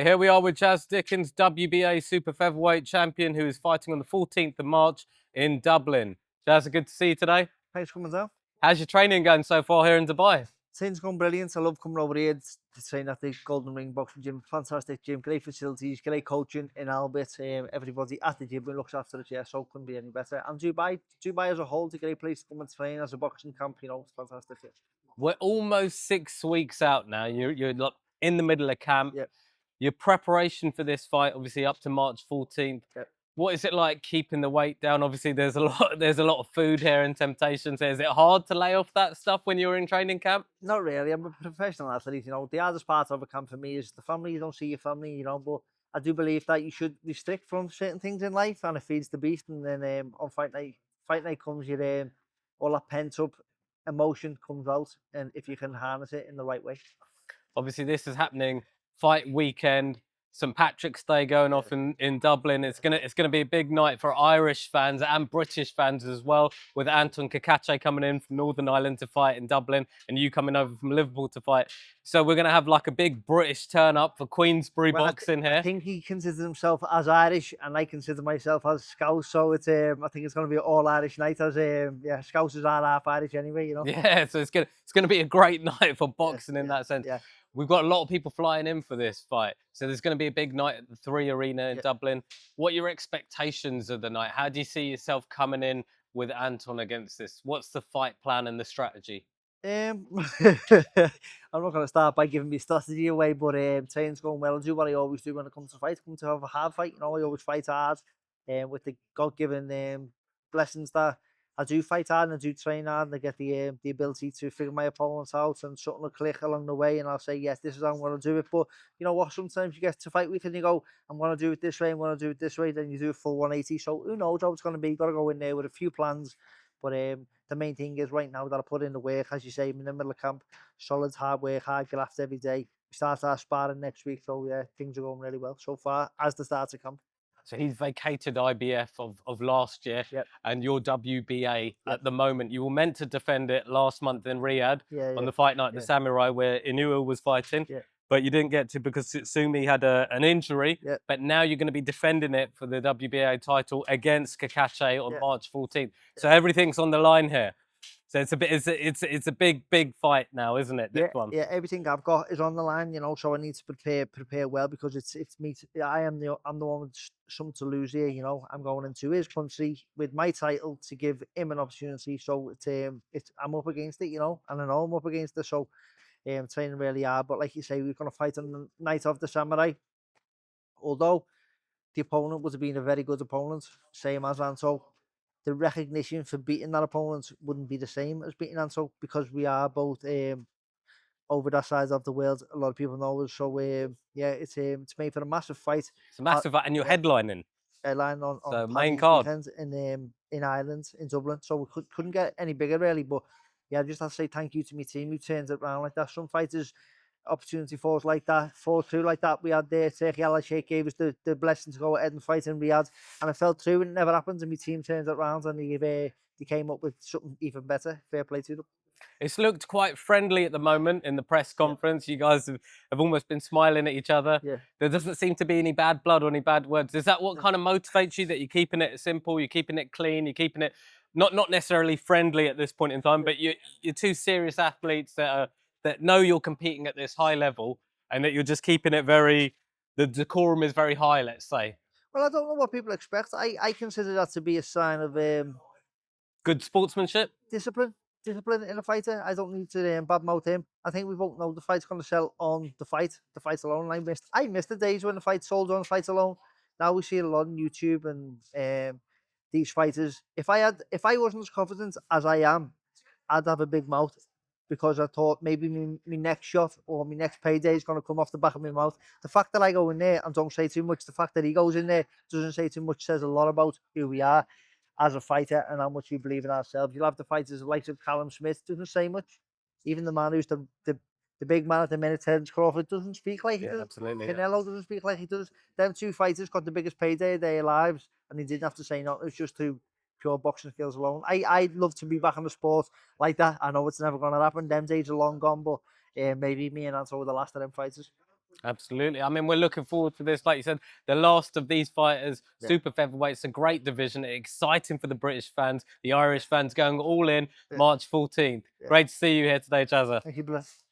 Here we are with Dickens, WBA Super Featherweight Champion, who is fighting on the 14th of March in Dublin. Jazza, good to see you today. Thanks for coming down. How's your training going so far here in Dubai? Training's going brilliant. I love coming over here to train at the Golden Ring Boxing Gym. Fantastic gym, great facilities, great coaching in Albert. Everybody at the gym looks after us, yeah, so couldn't be any better. And Dubai as a whole is a great place to come and train as a boxing camp, you know, it's fantastic. We're almost 6 weeks out now. You're like in the middle of camp. Yep. Your preparation for this fight, obviously up to March 14th. Yep. What is it like keeping the weight down? Obviously, there's a lot of food here and temptations. Is it hard to lay off that stuff when you're in training camp? Not really. I'm a professional athlete, you know. The hardest part of a camp for me is the family. You don't see your family, you know, but I do believe that you should restrict from certain things in life, and it feeds the beast. And then on fight night comes your all that pent up emotion comes out, and if you can harness it in the right way. Obviously, this is happening fight weekend. St. Patrick's Day going off in Dublin. It's gonna be a big night for Irish fans and British fans as well, with Anton Cacace coming in from Northern Ireland to fight in Dublin, and you coming over from Liverpool to fight. So we're gonna have like a big British turn up for Queensbury boxing here. I think he considers himself as Irish, and I consider myself as Scouse. So it's I think it's gonna be an all Irish night. As yeah, Scousers are half Irish anyway, you know. Yeah, so it's gonna be a great night for boxing in that sense. Yeah. We've got a lot of people flying in for this fight. So there's going to be a big night at the 3 Arena in Dublin. What are your expectations of the night? How do you see yourself coming in with Anton against this? What's the fight plan and the strategy? I'm not going to start by giving me strategy away, but training's going well. I do what I always do when it comes to fight. Come to have a hard fight, you know. I always fight hard, with the God-given blessings that I do fight hard and I do train hard, and I get the ability to figure my opponents out, and something will click along the way, and I'll say, yes, this is how I'm going to do it. But you know what? Sometimes you get to fight week and you go, I'm going to do it this way, I'm going to do it this way, then you do a full 180. So who knows how it's going to be? Got to go in there with a few plans. But the main thing is right now that I put in the work, as you say, I'm in the middle of camp, solid hard work, hard graft every day. We start our sparring next week, so yeah, things are going really well so far as the start of camp. So he's vacated IBF of last year, and your WBA at the moment. You were meant to defend it last month in Riyadh on the fight night, the Samurai, where Inoue was fighting. But you didn't get to because Sumi had an injury. But now you're going to be defending it for the WBA title against Cacace on March 14th. So everything's on the line here. So it's a big fight now, isn't it? This one. Yeah, everything I've got is on the line, you know. So I need to prepare well, because it's me. I'm the one with something to lose here, you know. I'm going into his country with my title to give him an opportunity. So it's I'm up against it, you know, and I know I'm up against it. So training really hard. But like you say, we're going to fight on the night of the Samurai. Although the opponent would have been a very good opponent, same as Anto, the recognition for beating that opponent wouldn't be the same as beating Anto, because we are both over that side of the world. A lot of people know us. So yeah, it's made for a massive fight. It's a massive fight, and you're headlining. Headline on main card in Ireland, in Dublin. So we couldn't get any bigger really. But yeah, I just have to say thank you to my team who turns it around like that. Some fighters, opportunity falls like that, fall through like that. We had there, Turkey Al Sheikh gave us the blessing to go ahead and fight in Riyadh, and I fell through and it never happened, and my team turned it around and they came up with something even better. Fair play to them. It's looked quite friendly at the moment in the press conference. You guys have almost been smiling at each other. There doesn't seem to be any bad blood or any bad words. Is that what kind of motivates you, that you're keeping it simple, you're keeping it clean, you're keeping it not necessarily friendly at this point in time, but you're two serious athletes that know you're competing at this high level, and that you're just keeping it the decorum is very high, let's say? Well, I don't know what people expect. I consider that to be a sign of good sportsmanship, discipline in a fighter. I don't need to badmouth him. I think we both know the fight's going to sell on the fight alone. I missed the days when the fight sold on fight alone. Now we see it a lot on YouTube, and these fighters. If I wasn't as confident as I am, I'd have a big mouth, because I thought maybe my next shot or my next payday is going to come off the back of my mouth. The fact that I go in there and don't say too much, the fact that he goes in there doesn't say too much, says a lot about who we are as a fighter and how much we believe in ourselves. You'll have the fighters like of Callum Smith, doesn't say much. Even the man who's the big man at the minute, Terence Crawford, doesn't speak like he does. Absolutely. Canelo doesn't speak like he does. Them two fighters got the biggest payday of their lives, and he didn't have to say nothing. It was just through pure boxing skills alone. I'd love to be back in the sport like that. I know it's never going to happen. Them days are long gone, but maybe me and Anto were the last of them fighters. Absolutely. I mean, we're looking forward to this. Like you said, the last of these fighters, super featherweight's a great division. Exciting for the British fans, the Irish fans going all in March 14th. Great to see you here today, Jazza. Thank you, bless.